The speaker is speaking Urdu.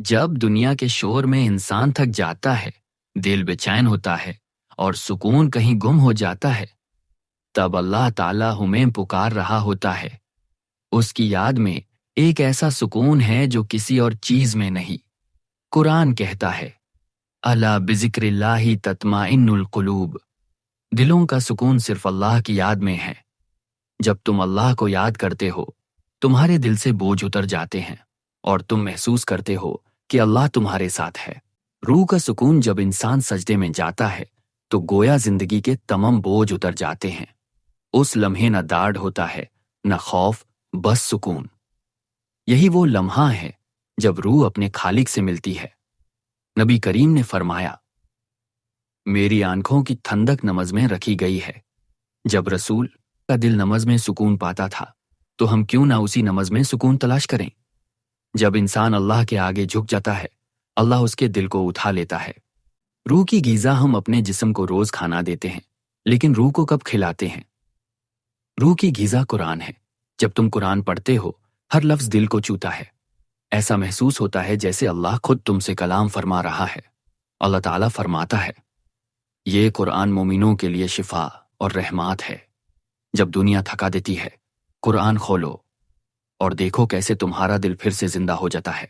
جب دنیا کے شور میں انسان تھک جاتا ہے، دل بے چین ہوتا ہے اور سکون کہیں گم ہو جاتا ہے، تب اللہ تعالیٰ ہمیں پکار رہا ہوتا ہے۔ اس کی یاد میں ایک ایسا سکون ہے جو کسی اور چیز میں نہیں۔ قرآن کہتا ہے، الا بذکر اللہ تطمئن القلوب، دلوں کا سکون صرف اللہ کی یاد میں ہے۔ جب تم اللہ کو یاد کرتے ہو، تمہارے دل سے بوجھ اتر جاتے ہیں اور تم محسوس کرتے ہو کہ اللہ تمہارے ساتھ ہے۔ روح کا سکون جب انسان سجدے میں جاتا ہے تو گویا زندگی کے تمام بوجھ اتر جاتے ہیں۔ اس لمحے نہ ڈاڑھ ہوتا ہے، نہ خوف، بس سکون۔ یہی وہ لمحہ ہے جب روح اپنے خالق سے ملتی ہے۔ نبی کریم نے فرمایا، میری آنکھوں کی ٹھنڈک نماز میں رکھی گئی ہے۔ جب رسول کا دل نماز میں سکون پاتا تھا تو ہم کیوں نہ اسی نماز میں سکون تلاش کریں؟ جب انسان اللہ کے آگے جھک جاتا ہے، اللہ اس کے دل کو اٹھا لیتا ہے۔ روح کی غذا ہم اپنے جسم کو روز کھانا دیتے ہیں، لیکن روح کو کب کھلاتے ہیں؟ روح کی غذا قرآن ہے۔ جب تم قرآن پڑھتے ہو، ہر لفظ دل کو چھوتا ہے۔ ایسا محسوس ہوتا ہے جیسے اللہ خود تم سے کلام فرما رہا ہے۔ اللہ تعالیٰ فرماتا ہے، یہ قرآن مومنوں کے لیے شفا اور رحمات ہے۔ جب دنیا تھکا دیتی ہے، قرآن کھولو اور دیکھو کیسے تمہارا دل پھر سے زندہ ہو جاتا ہے۔